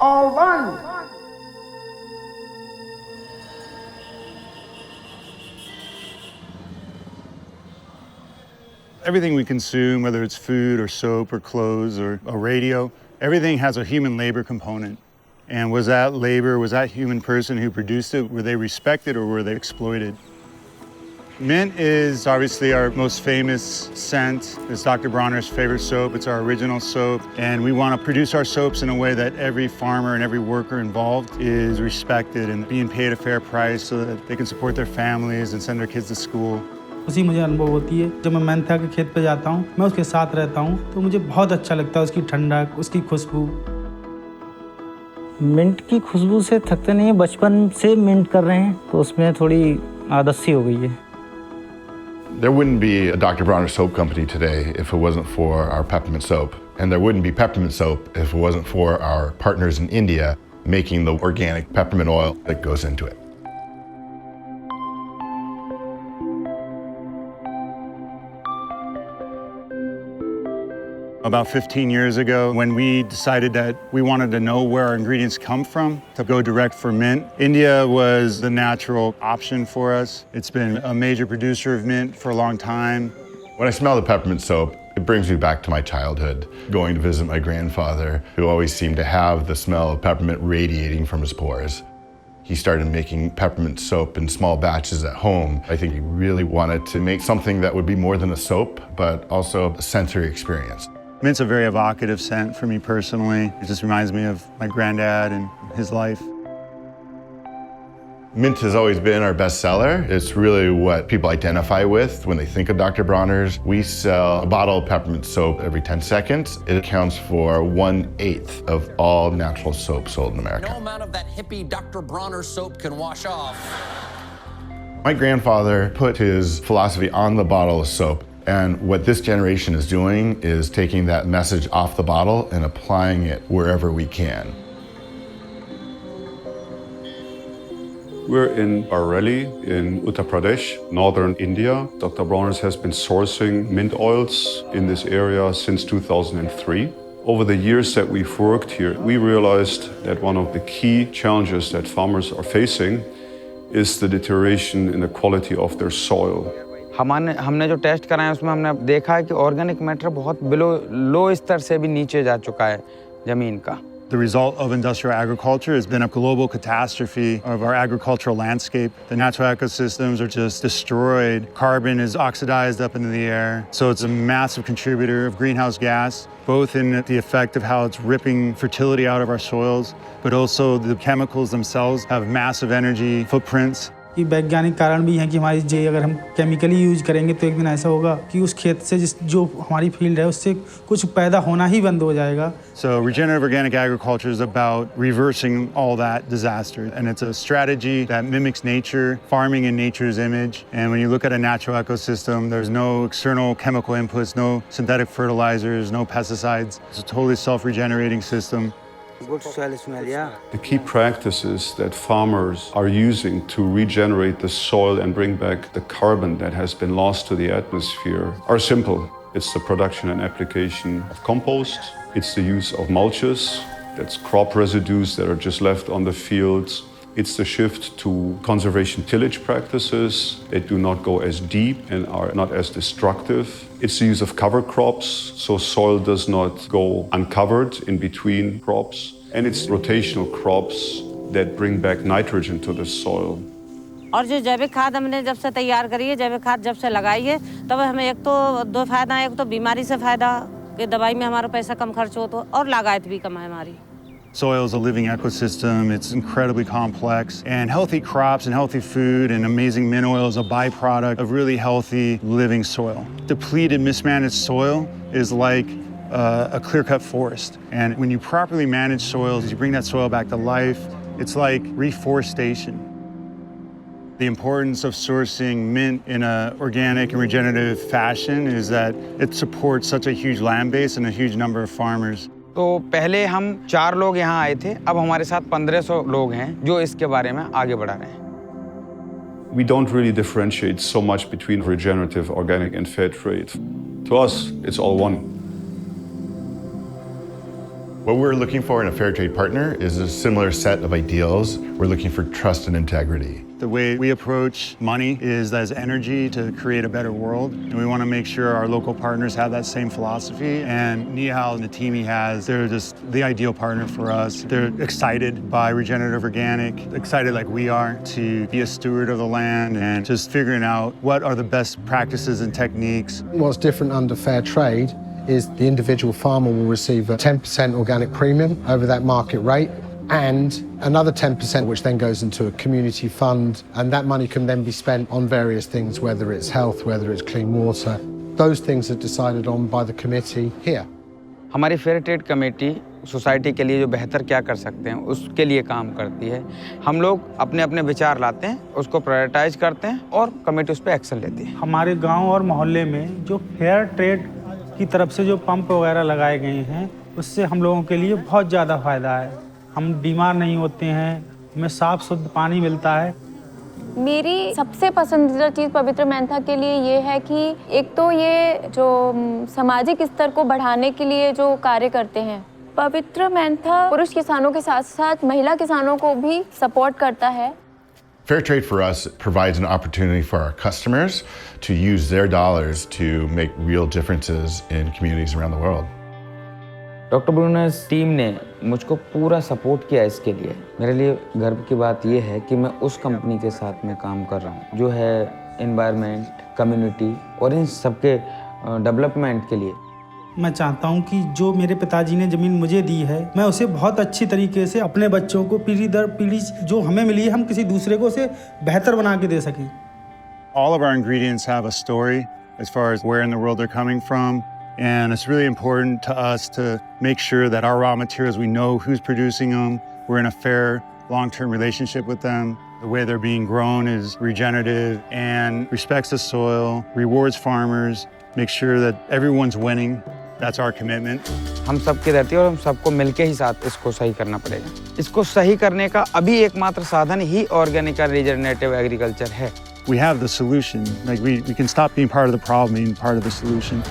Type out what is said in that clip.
all one. Everything we consume, whether it's food or soap or clothes or a radio, everything has a human labor component. And was that labor, was that human person who produced it, were they respected or were they exploited? Mint is obviously our most famous scent. It's Dr. Bronner's favorite soap. It's our original soap. And we want to produce our soaps in a way that every farmer and every worker involved is respected and being paid a fair price so that they can support their families and send their kids to school. उसी मुझे अनुभव होती है जब मैं Mentha के खेत पे जाता हूँ, मैं उसके साथ रहता हूँ तो मुझे बहुत अच्छा लगता है उसकी ठंडक, उसकी खुशबू। मिंट की खुशबू से थकते नहीं है, बचपन से मिंट कर रहे हैं तो उसमें थोड़ी आदत सी हो गई है। There wouldn't be a Dr. Bronner soap company today if it wasn't for our peppermint soap. And there wouldn't be peppermint soap if it wasn't for our partners in India making the organic peppermint oil that goes into it. About 15 years ago, when we decided that we wanted to know where our ingredients come from to go direct for mint, India was the natural option for us. It's been a major producer of mint for a long time. When I smell the peppermint soap, it brings me back to my childhood, going to visit my grandfather, who always seemed to have the smell of peppermint radiating from his pores. He started making peppermint soap in small batches at home. I think he really wanted to make something that would be more than a soap, but also a sensory experience. Mint's a very evocative scent for me personally. It just reminds me of my granddad and his life. Mint has always been our best seller. It's really what people identify with when they think of Dr. Bronner's. We sell a bottle of peppermint soap every 10 seconds. It accounts for 1/8 of all natural soap sold in America. No amount of that hippie Dr. Bronner soap can wash off. My grandfather put his philosophy on the bottle of soap. And what this generation is doing is taking that message off the bottle and applying it wherever we can. We're in Bareilly in Uttar Pradesh, northern India. Dr. Bronner's has been sourcing mint oils in this area since 2003. Over the years that we've worked here, we realized that one of the key challenges that farmers are facing is the deterioration in the quality of their soil. हमने जो test कराया उसमें हमने देखा है कि organic matter बहुत लो स्तर से भी नीचे जा चुका है जमीन का। The result of industrial agriculture has been a global catastrophe of our agricultural landscape. The natural ecosystems are just destroyed. Carbon is oxidized up into the air. So it's a massive contributor of greenhouse gas, both in the effect of how it's ripping fertility out of our soils, but also the chemicals themselves have massive energy footprints. कि वैज्ञानिक कारण भी हैं कि हमारी जे अगर हम chemically use करेंगे तो एक दिन ऐसा होगा कि उस खेत से जो हमारी फील्ड है उससे कुछ पैदा होना ही बंद हो जाएगा. So regenerative organic agriculture is about reversing all that disaster, and it's a strategy that mimics nature, farming in nature's image. And when you look at a natural ecosystem, there's no external chemical inputs, no synthetic fertilizers, no pesticides. It's a totally self-regenerating system. Good soil smell, yeah. The key practices that farmers are using to regenerate the soil and bring back the carbon that has been lost to the atmosphere are simple. It's the production and application of compost. It's the use of mulches. That's crop residues that are just left on the fields. It's the shift to conservation tillage practices that do not go as deep and are not as destructive. It's the use of cover crops, so soil does not go uncovered in between crops. And it's rotational crops that bring back nitrogen to the soil. और जो जैविक खाद हमने जब से तैयार करी है, जैविक खाद जब से लगाई है, तब हमें एक तो दो फायदा है, एक तो बीमारी से फायदा कि दवाई में हमारा पैसा कम खर्च हो तो और लागत भी कम है हमारी. Soil is a living ecosystem. It's incredibly complex. And healthy crops and healthy food and amazing mint oil is a byproduct of really healthy living soil. Depleted, mismanaged soil is like a clear-cut forest. And when you properly manage soils, you bring that soil back to life, it's like reforestation. The importance of sourcing mint in an organic and regenerative fashion is that it supports such a huge land base and a huge number of farmers. तो पहले हम 4 लोग यहाँ आए थे, अब हमारे साथ 1500 लोग हैं जो इसके बारे में आगे बढ़ा रहे हैं. We don't really differentiate so much between regenerative, organic, and fair trade. To us, it's all one. What we're looking for in a fair trade partner is a similar set of ideals. We're looking for trust and integrity. The way we approach money is as energy to create a better world. And we want to make sure our local partners have that same philosophy. And Nihal and the team he has, they're just the ideal partner for us. They're excited by regenerative organic, excited like we are to be a steward of the land and just figuring out what are the best practices and techniques. What's different under fair trade is the individual farmer will receive a 10% organic premium over that market rate, and another 10% which then goes into a community fund, and that money can then be spent on various things, whether it's health, whether it's clean water. Those things are decided on by the committee here. हमारी fair trade committee society के लिए जो बेहतर क्या कर सकते हैं उसके लिए काम करती है। हम लोग अपने अपने विचार लाते हैं, उसको प्रायोरिटाइज करते हैं और कमेटी उस पर एक्शन लेती है। हमारे गांव और मोहल्ले में जो फेयर ट्रेड की तरफ से जो पंप वगैरह लगाए गए हैं उससे हम लोगों के लिए बहुत ज़्यादा फ़ायदा है। हम बीमार नहीं होते हैं, हमें साफ़ शुद्ध पानी मिलता है। मेरी सबसे पसंदीदा चीज़ पवित्रमेंथा के लिए ये है कि एक तो ये जो सामाजिक स्तर को बढ़ाने के लिए जो कार्य करते हैं, पवित्रमेंथा पुरुष किसानों के साथ साथ महिला किसानों को भी सपोर्ट करता है। Fair trade for us provides an opportunity for our customers to use their dollars to make real differences in communities around the world. Doctor Bruner team ने मुझको पूरा सपोर्ट किया इसके लिए। मेरे लिए गर्व की बात यह है कि मैं उस कंपनी के साथ में काम कर रहा हूँ जो है एनवायरनमेंट, कम्युनिटी और इन सबके डेवलपमेंट के लिए। मैं चाहता हूं कि जो मेरे पिताजी ने ज़मीन मुझे दी है, मैं उसे बहुत अच्छी तरीके से अपने बच्चों को पीढ़ी दर पीढ़ी जो हमें मिली है, हम किसी दूसरे को उसे बेहतर बना के दे सकें। All of our ingredients have a story as far as where in the world they're coming from. And it's really important to us to make sure that our raw materials, we know who's producing them. We're in a fair, long-term relationship with them. The way they're being grown is regenerative and respects the soil, rewards farmers, makes sure that everyone's winning. That's our commitment. हम सबकी रहती है और हम सबको मिलके ही साथ इसको सही करना पड़ेगा। इसको सही करने का अभी एकमात्र साधन ही ऑर्गेनिक और रिजनरेटिव एग्रीकल्चर है। We have the solution. Like we can stop being part of the problem, being part of the solution.